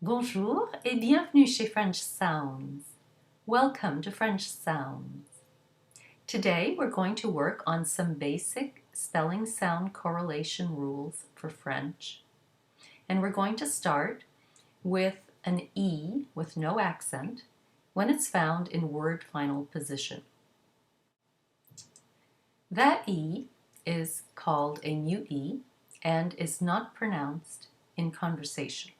Bonjour et bienvenue chez French Sounds. Welcome to French Sounds. Today we're going to work on some basic spelling sound correlation rules for French. And we're going to start with an E with no accent when it's found in word final position. That E is called a mute E and is not pronounced in conversation.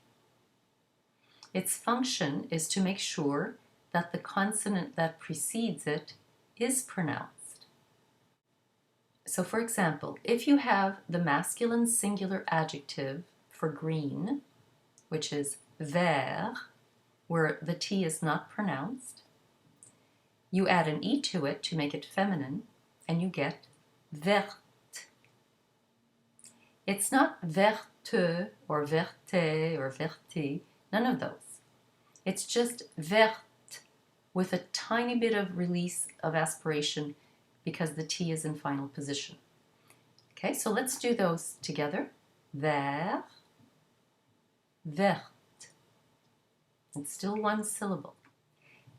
Its function is to make sure that the consonant that precedes it is pronounced. So for example, if you have the masculine singular adjective for green, which is vert, where the T is not pronounced, you add an E to it to make it feminine, and you get verte. It's not verte or verte or verte, none of those. It's just verte with a tiny bit of release of aspiration because the T is in final position. Okay, so let's do those together. Vert, verte. It's still one syllable.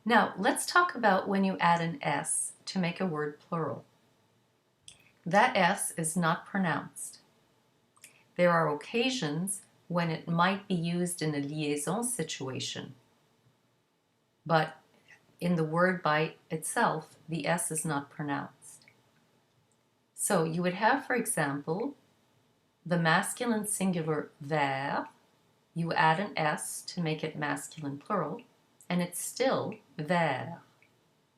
Now, let's talk about when you add an S to make a word plural. That S is not pronounced. There are occasions when it might be used in a liaison situation, but in the word by itself, the S is not pronounced. So you would have, for example, the masculine singular vert, you add an S to make it masculine plural, and it's still vert.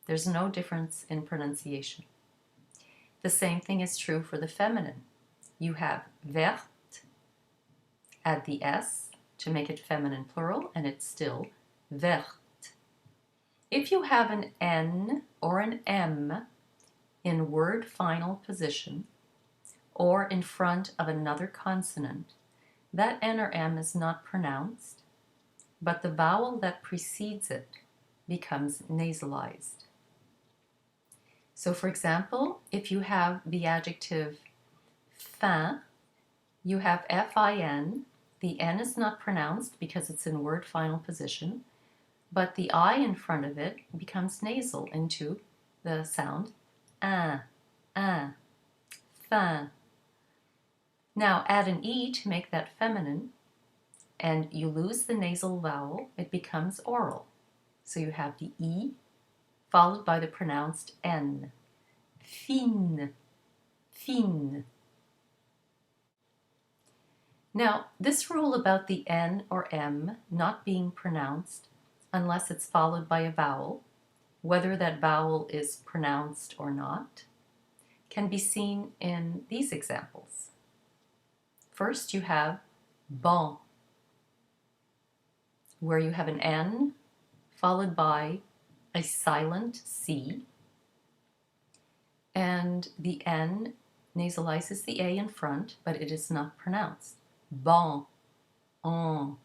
There's no difference in pronunciation. The same thing is true for the feminine. You have verte, add the S to make it feminine plural, and it's still verte. If you have an N or an M in word final position or in front of another consonant, that N or M is not pronounced, but the vowel that precedes it becomes nasalized. So for example, if you have the adjective fin, you have F-I-N, the N is not pronounced because it's in word final position, but the I in front of it becomes nasal into the sound fin. Now add an E to make that feminine, and you lose the nasal vowel, it becomes oral. So you have the E followed by the pronounced N. Fine, fine. Now, this rule about the N or M not being pronounced unless it's followed by a vowel, whether that vowel is pronounced or not, can be seen in these examples. First, you have bon, where you have an N followed by a silent C, and the N nasalizes the A in front, but it is not pronounced. Bon, on.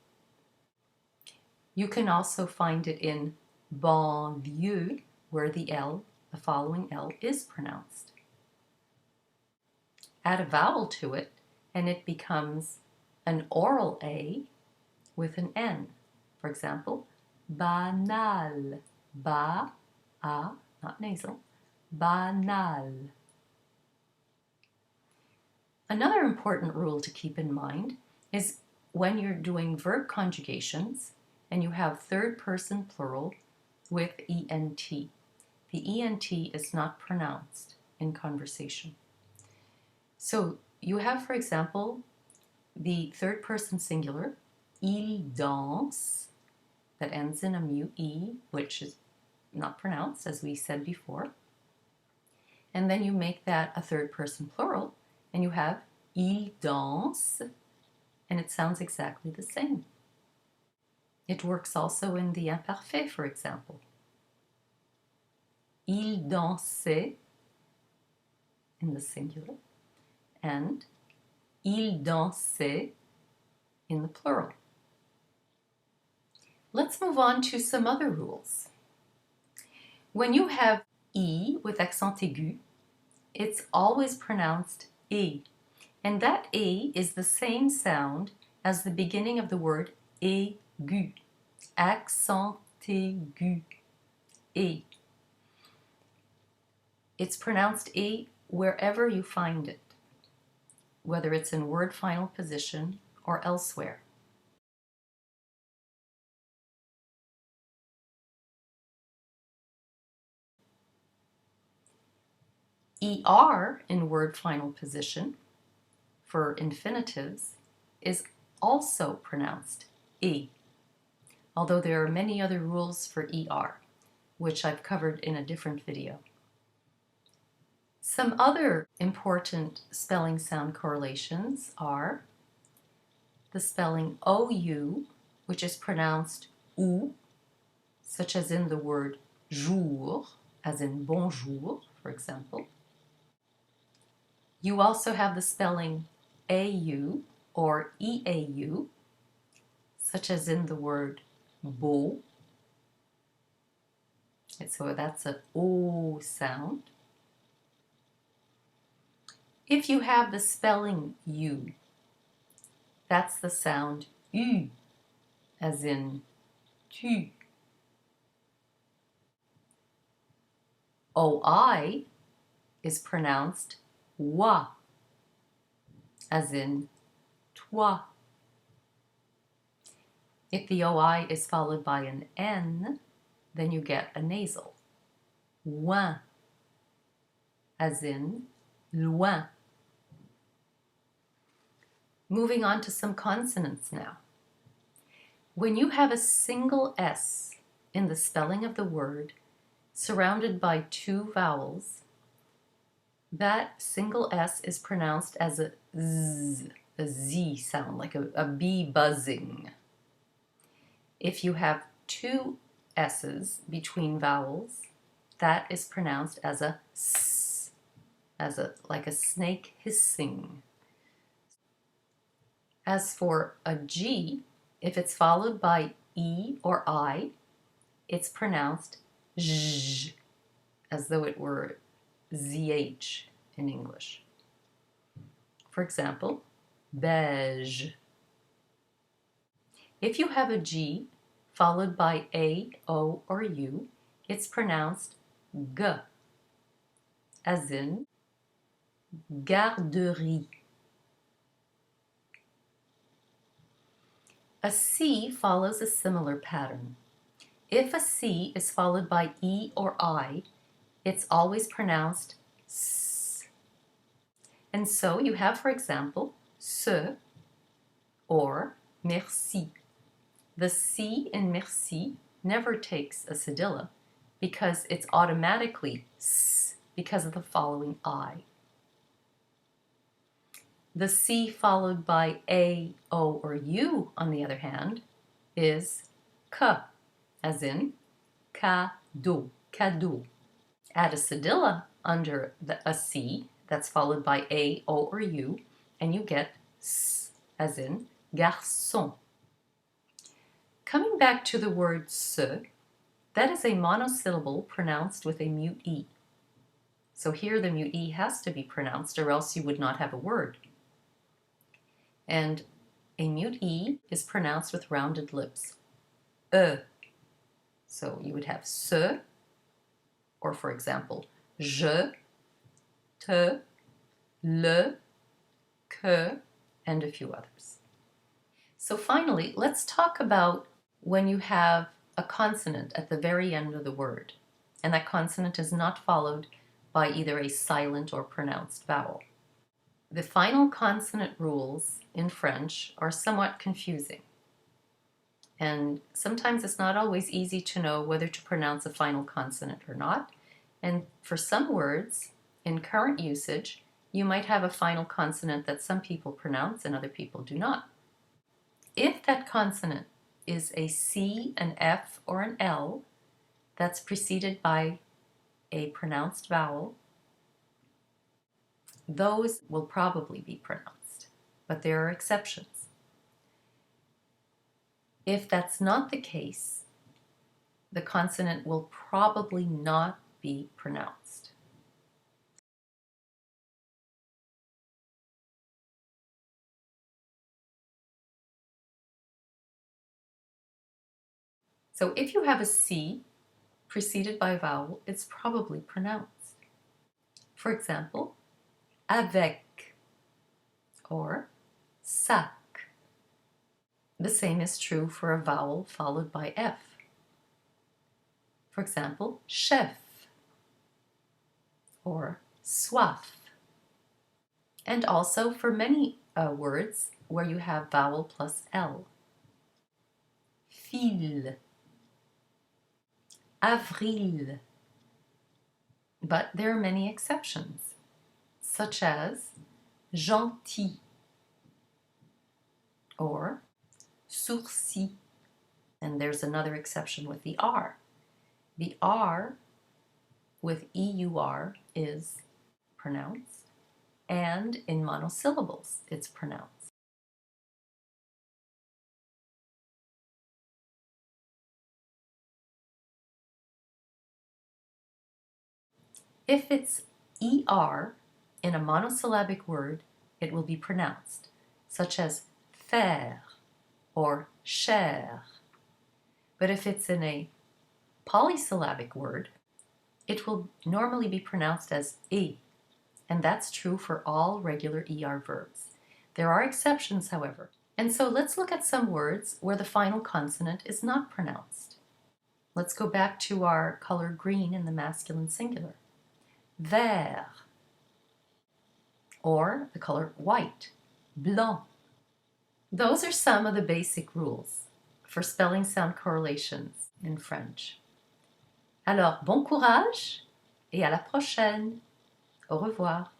You can also find it in banlieue, where the L, the following L, is pronounced. Add a vowel to it, and it becomes an oral A with an N. For example, banal, ba, a, not nasal, banal. Another important rule to keep in mind is when you're doing verb conjugations and you have third person plural with ENT. The ENT is not pronounced in conversation. So you have, for example, the third person singular, il danse, that ends in a mute E, which is not pronounced, as we said before. And then you make that a third person plural, and you have il danse, and it sounds exactly the same. It works also in the imparfait, for example. Il dansait in the singular, and il dansait in the plural. Let's move on to some other rules. When you have E with accent aigu, it's always pronounced E, and that E is the same sound as the beginning of the word aigu, accent aigu, e. It's pronounced e wherever you find it, whether it's in word final position or elsewhere. ER in word final position for infinitives is also pronounced e, although there are many other rules for ER, which I've covered in a different video. Some other important spelling sound correlations are the spelling OU, which is pronounced OU, such as in the word jour, as in bonjour, for example. You also have the spelling AU or EAU, such as in the word beau. And so that's an O sound. If you have the spelling U, that's the sound U, as in tu. OI is pronounced wa, as in toi. If the OI is followed by an N, then you get a nasal, ouin, as in loin. Moving on to some consonants now. When you have a single S in the spelling of the word surrounded by two vowels, that single S is pronounced as a Z sound, like a bee buzzing. If you have two S's between vowels, that is pronounced as a S, like a snake hissing. As for a G, if it's followed by E or I, it's pronounced zh, as though it were ZH in English. For example, beige. If you have a G followed by A, O, or U, it's pronounced G, as in garderie. A C follows a similar pattern. If a C is followed by E or I, it's always pronounced S. And so you have, for example, ce or merci. The C in merci never takes a cedilla because it's automatically S because of the following I. The C followed by A, O, or U, on the other hand, is K, as in cadeau, cadeau. Add a cedilla under a C that's followed by A, O, or U, and you get S, as in garçon. Coming back to the word se, that is a monosyllable pronounced with a mute E. So here the mute E has to be pronounced or else you would not have a word. And a mute E is pronounced with rounded lips, e. So you would have se, or for example, je, te, le, que, and a few others. So finally, let's talk about when you have a consonant at the very end of the word, and that consonant is not followed by either a silent or pronounced vowel. The final consonant rules in French are somewhat confusing, and sometimes it's not always easy to know whether to pronounce a final consonant or not, and for some words, in current usage, you might have a final consonant that some people pronounce and other people do not. If that consonant is a C, an F, or an L that's preceded by a pronounced vowel, those will probably be pronounced, but there are exceptions. If that's not the case, the consonant will probably not be pronounced. So if you have a C preceded by a vowel, it's probably pronounced. For example, avec or sac. The same is true for a vowel followed by F. For example, chef or soif. And also for many words where you have vowel plus L. Fil, avril. But there are many exceptions, such as gentil or sourcil. And there's another exception with the R. The R with EUR is pronounced, and in monosyllables it's pronounced. If it's ER in a monosyllabic word, it will be pronounced, such as faire or cher. But if it's in a polysyllabic word, it will normally be pronounced as E, and that's true for all regular ER verbs. There are exceptions, however. And so let's look at some words where the final consonant is not pronounced. Let's go back to our color green in the masculine singular. Vert, or the color white, blanc. Those are some of the basic rules for spelling sound correlations in French. Alors, bon courage et à la prochaine. Au revoir.